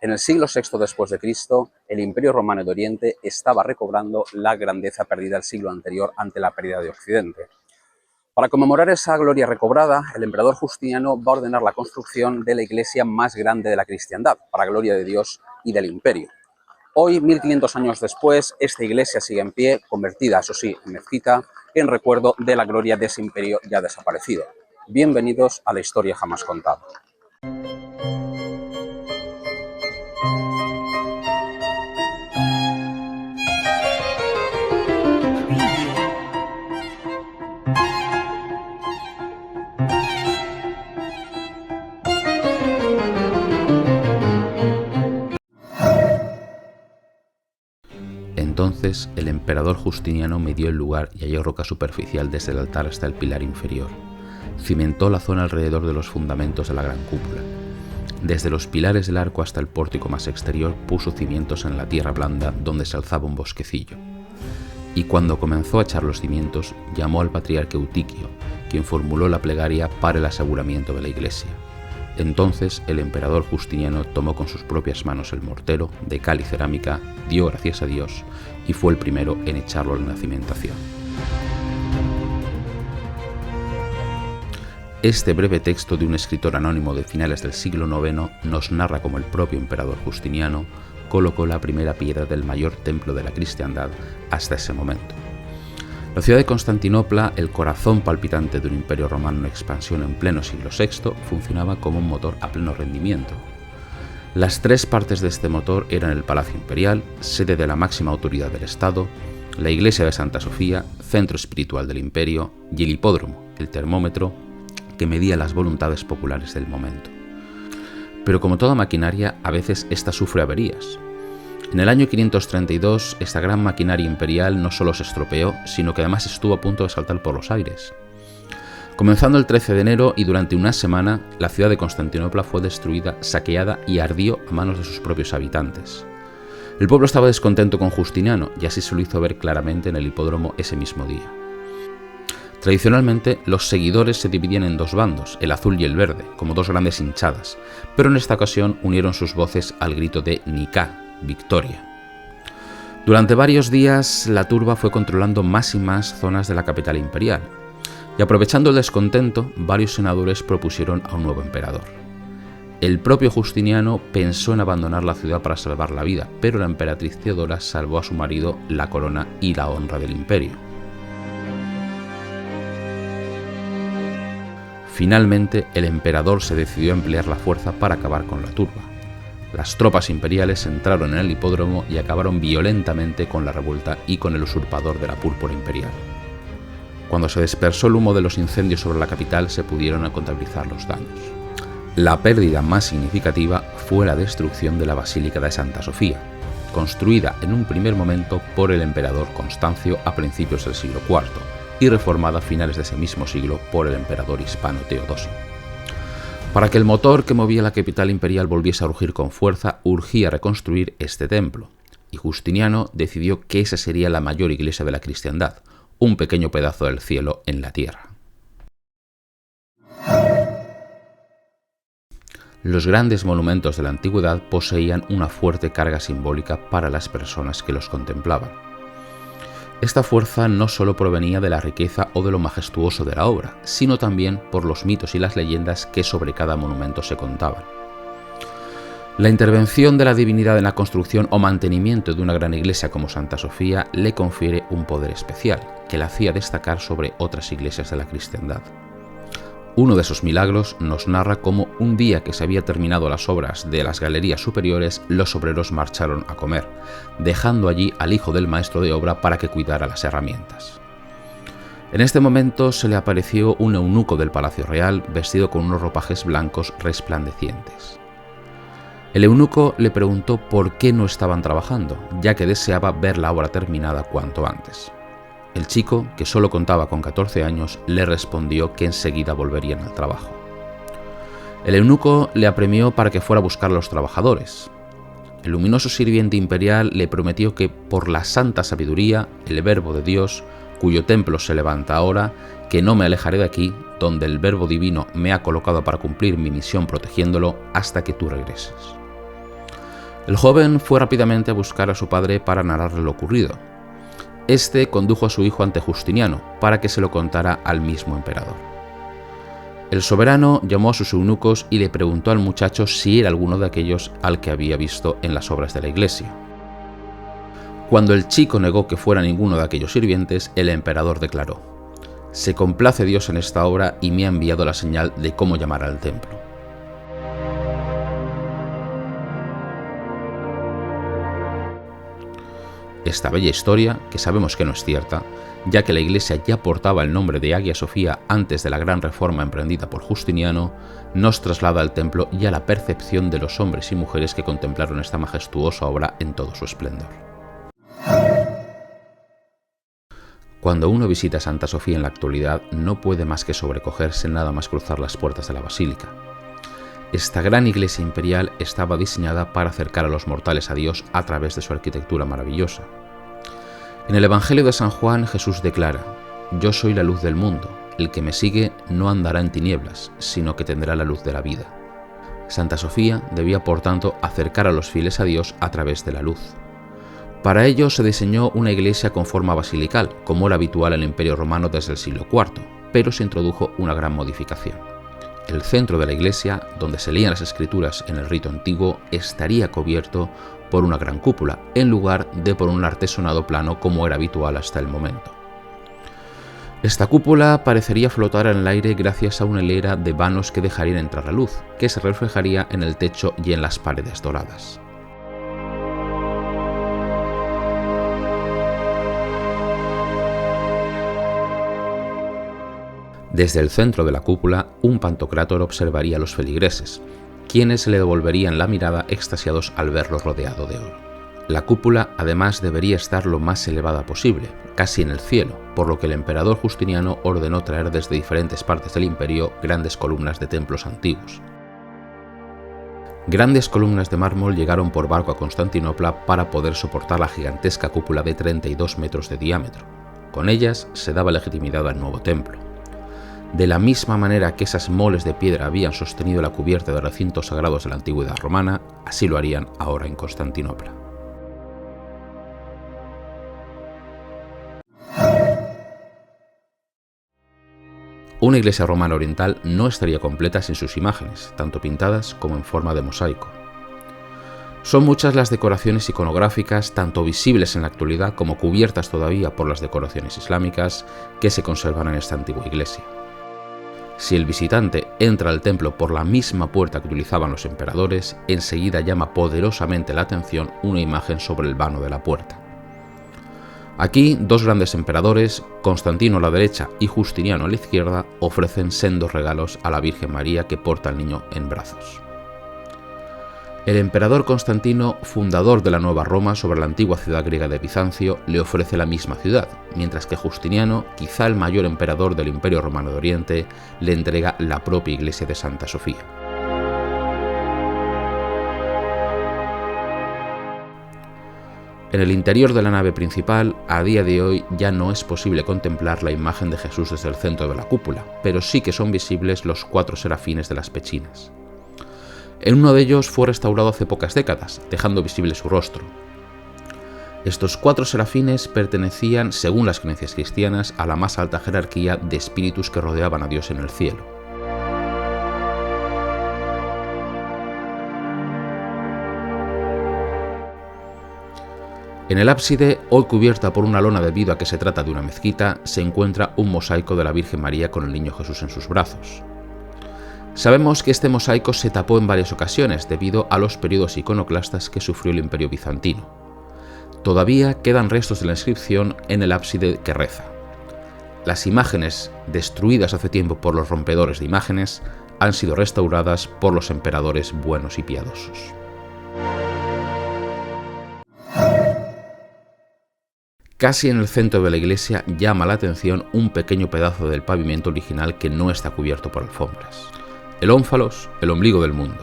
En el siglo VI después de Cristo, el Imperio Romano de Oriente estaba recobrando la grandeza perdida el siglo anterior ante la pérdida de Occidente. Para conmemorar esa gloria recobrada, el emperador Justiniano va a ordenar la construcción de la iglesia más grande de la cristiandad, para gloria de Dios y del imperio. Hoy, 1500 años después, esta iglesia sigue en pie, convertida, eso sí, en mezquita, en recuerdo de la gloria de ese imperio ya desaparecido. Bienvenidos a la historia jamás contada. Entonces el emperador Justiniano midió el lugar y halló roca superficial desde el altar hasta el pilar inferior. Cimentó la zona alrededor de los fundamentos de la gran cúpula. Desde los pilares del arco hasta el pórtico más exterior puso cimientos en la tierra blanda donde se alzaba un bosquecillo. Y cuando comenzó a echar los cimientos, llamó al patriarca Eutiquio, quien formuló la plegaria para el aseguramiento de la iglesia. Entonces el emperador Justiniano tomó con sus propias manos el mortero, de cal y cerámica, dio gracias a Dios y fue el primero en echarlo en la cimentación. Este breve texto de un escritor anónimo de finales del siglo IX nos narra cómo el propio emperador Justiniano colocó la primera piedra del mayor templo de la cristiandad hasta ese momento. La ciudad de Constantinopla, el corazón palpitante de un imperio romano en expansión en pleno siglo VI, funcionaba como un motor a pleno rendimiento. Las tres partes de este motor eran el Palacio Imperial, sede de la máxima autoridad del Estado, la iglesia de Santa Sofía, centro espiritual del imperio, y el hipódromo, el termómetro, que medía las voluntades populares del momento. Pero como toda maquinaria, a veces ésta sufre averías. En el año 532, esta gran maquinaria imperial no solo se estropeó, sino que además estuvo a punto de saltar por los aires. Comenzando el 13 de enero y durante una semana, la ciudad de Constantinopla fue destruida, saqueada y ardió a manos de sus propios habitantes. El pueblo estaba descontento con Justiniano y así se lo hizo ver claramente en el hipódromo ese mismo día. Tradicionalmente, los seguidores se dividían en dos bandos, el azul y el verde, como dos grandes hinchadas, pero en esta ocasión unieron sus voces al grito de Nika, victoria. Durante varios días, la turba fue controlando más y más zonas de la capital imperial, y aprovechando el descontento, varios senadores propusieron a un nuevo emperador. El propio Justiniano pensó en abandonar la ciudad para salvar la vida, pero la emperatriz Teodora salvó a su marido, la corona y la honra del imperio. Finalmente, el emperador se decidió a emplear la fuerza para acabar con la turba. Las tropas imperiales entraron en el hipódromo y acabaron violentamente con la revuelta y con el usurpador de la púrpura imperial. Cuando se dispersó el humo de los incendios sobre la capital, se pudieron contabilizar los daños. La pérdida más significativa fue la destrucción de la Basílica de Santa Sofía, construida en un primer momento por el emperador Constancio a principios del siglo IV y reformada a finales de ese mismo siglo por el emperador hispano Teodosio. Para que el motor que movía la capital imperial volviese a rugir con fuerza, urgía reconstruir este templo, y Justiniano decidió que esa sería la mayor iglesia de la cristiandad, un pequeño pedazo del cielo en la tierra. Los grandes monumentos de la antigüedad poseían una fuerte carga simbólica para las personas que los contemplaban. Esta fuerza no solo provenía de la riqueza o de lo majestuoso de la obra, sino también por los mitos y las leyendas que sobre cada monumento se contaban. La intervención de la divinidad en la construcción o mantenimiento de una gran iglesia como Santa Sofía le confiere un poder especial, que la hacía destacar sobre otras iglesias de la cristiandad. Uno de esos milagros nos narra cómo un día que se había terminado las obras de las galerías superiores, los obreros marcharon a comer, dejando allí al hijo del maestro de obra para que cuidara las herramientas. En este momento se le apareció un eunuco del Palacio Real vestido con unos ropajes blancos resplandecientes. El eunuco le preguntó por qué no estaban trabajando, ya que deseaba ver la obra terminada cuanto antes. El chico, que solo contaba con 14 años, le respondió que enseguida volverían al trabajo. El eunuco le apremió para que fuera a buscar a los trabajadores. El luminoso sirviente imperial le prometió que, por la santa sabiduría, el verbo de Dios, cuyo templo se levanta ahora, que no me alejaré de aquí, donde el verbo divino me ha colocado para cumplir mi misión protegiéndolo, hasta que tú regreses. El joven fue rápidamente a buscar a su padre para narrarle lo ocurrido. Este condujo a su hijo ante Justiniano para que se lo contara al mismo emperador. El soberano llamó a sus eunucos y le preguntó al muchacho si era alguno de aquellos al que había visto en las obras de la iglesia. Cuando el chico negó que fuera ninguno de aquellos sirvientes, el emperador declaró: «Se complace Dios en esta obra y me ha enviado la señal de cómo llamar al templo». Esta bella historia, que sabemos que no es cierta, ya que la iglesia ya portaba el nombre de Hagia Sofía antes de la gran reforma emprendida por Justiniano, nos traslada al templo y a la percepción de los hombres y mujeres que contemplaron esta majestuosa obra en todo su esplendor. Cuando uno visita Santa Sofía en la actualidad, no puede más que sobrecogerse nada más cruzar las puertas de la basílica. Esta gran iglesia imperial estaba diseñada para acercar a los mortales a Dios a través de su arquitectura maravillosa. En el Evangelio de San Juan, Jesús declara: «Yo soy la luz del mundo, el que me sigue no andará en tinieblas, sino que tendrá la luz de la vida». Santa Sofía debía, por tanto, acercar a los fieles a Dios a través de la luz. Para ello se diseñó una iglesia con forma basilical, como era habitual en el Imperio Romano desde el siglo IV, pero se introdujo una gran modificación. El centro de la iglesia, donde se leían las escrituras en el rito antiguo, estaría cubierto por una gran cúpula, en lugar de por un artesonado plano como era habitual hasta el momento. Esta cúpula parecería flotar en el aire gracias a una hilera de vanos que dejarían entrar la luz, que se reflejaría en el techo y en las paredes doradas. Desde el centro de la cúpula, un pantocrátor observaría a los feligreses, quienes le devolverían la mirada extasiados al verlo rodeado de oro. La cúpula, además, debería estar lo más elevada posible, casi en el cielo, por lo que el emperador Justiniano ordenó traer desde diferentes partes del imperio grandes columnas de templos antiguos. Grandes columnas de mármol llegaron por barco a Constantinopla para poder soportar la gigantesca cúpula de 32 metros de diámetro. Con ellas se daba legitimidad al nuevo templo. De la misma manera que esas moles de piedra habían sostenido la cubierta de recintos sagrados de la antigüedad romana, así lo harían ahora en Constantinopla. Una iglesia romana oriental no estaría completa sin sus imágenes, tanto pintadas como en forma de mosaico. Son muchas las decoraciones iconográficas, tanto visibles en la actualidad como cubiertas todavía por las decoraciones islámicas, que se conservan en esta antigua iglesia. Si el visitante entra al templo por la misma puerta que utilizaban los emperadores, enseguida llama poderosamente la atención una imagen sobre el vano de la puerta. Aquí, dos grandes emperadores, Constantino a la derecha y Justiniano a la izquierda, ofrecen sendos regalos a la Virgen María que porta al niño en brazos. El emperador Constantino, fundador de la Nueva Roma sobre la antigua ciudad griega de Bizancio, le ofrece la misma ciudad, mientras que Justiniano, quizá el mayor emperador del Imperio Romano de Oriente, le entrega la propia iglesia de Santa Sofía. En el interior de la nave principal, a día de hoy ya no es posible contemplar la imagen de Jesús desde el centro de la cúpula, pero sí que son visibles los 4 serafines de las pechinas. En uno de ellos fue restaurado hace pocas décadas, dejando visible su rostro. Estos 4 serafines pertenecían, según las creencias cristianas, a la más alta jerarquía de espíritus que rodeaban a Dios en el cielo. En el ábside, hoy cubierta por una lona debido a que se trata de una mezquita, se encuentra un mosaico de la Virgen María con el niño Jesús en sus brazos. Sabemos que este mosaico se tapó en varias ocasiones debido a los periodos iconoclastas que sufrió el Imperio Bizantino. Todavía quedan restos de la inscripción en el ábside que reza: las imágenes destruidas hace tiempo por los rompedores de imágenes han sido restauradas por los emperadores buenos y piadosos. Casi en el centro de la iglesia llama la atención un pequeño pedazo del pavimento original que no está cubierto por alfombras. El ónfalos, el ombligo del mundo.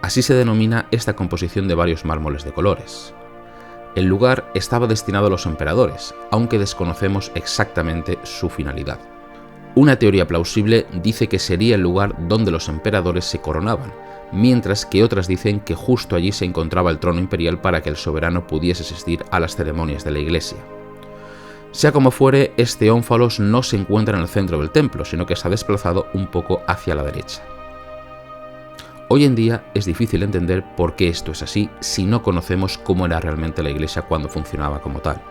Así se denomina esta composición de varios mármoles de colores. El lugar estaba destinado a los emperadores, aunque desconocemos exactamente su finalidad. Una teoría plausible dice que sería el lugar donde los emperadores se coronaban, mientras que otras dicen que justo allí se encontraba el trono imperial para que el soberano pudiese asistir a las ceremonias de la iglesia. Sea como fuere, este ónfalos no se encuentra en el centro del templo, sino que está desplazado un poco hacia la derecha. Hoy en día es difícil entender por qué esto es así si no conocemos cómo era realmente la iglesia cuando funcionaba como tal.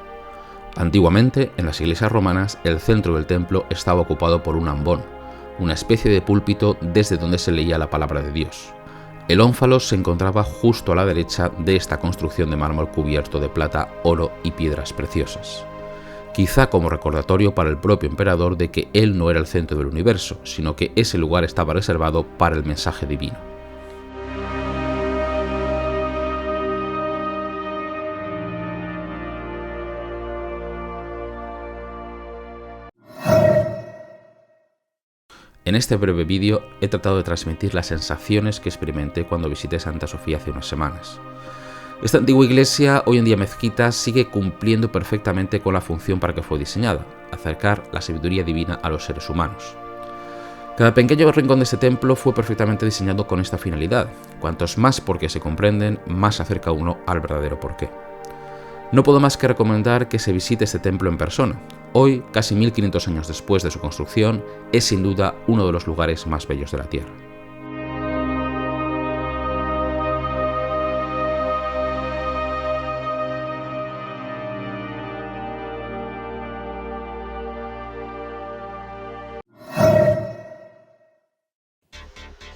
Antiguamente, en las iglesias romanas, el centro del templo estaba ocupado por un ambón, una especie de púlpito desde donde se leía la palabra de Dios. El ónfalos se encontraba justo a la derecha de esta construcción de mármol cubierto de plata, oro y piedras preciosas. Quizá como recordatorio para el propio emperador de que él no era el centro del universo, sino que ese lugar estaba reservado para el mensaje divino. En este breve vídeo he tratado de transmitir las sensaciones que experimenté cuando visité Santa Sofía hace unas semanas. Esta antigua iglesia, hoy en día mezquita, sigue cumpliendo perfectamente con la función para que fue diseñada: acercar la sabiduría divina a los seres humanos. Cada pequeño rincón de este templo fue perfectamente diseñado con esta finalidad. Cuantos más porqués se comprenden, más se acerca uno al verdadero porqué. No puedo más que recomendar que se visite este templo en persona. Hoy, casi 1500 años después de su construcción, es sin duda uno de los lugares más bellos de la Tierra.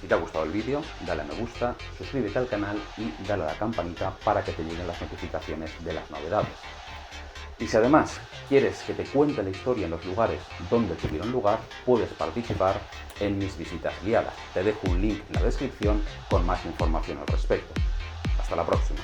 Si te ha gustado el vídeo, dale a me gusta, suscríbete al canal y dale a la campanita para que te lleguen las notificaciones de las novedades. Y si además quieres que te cuente la historia en los lugares donde tuvieron lugar, puedes participar en mis visitas guiadas. Te dejo un link en la descripción con más información al respecto. Hasta la próxima.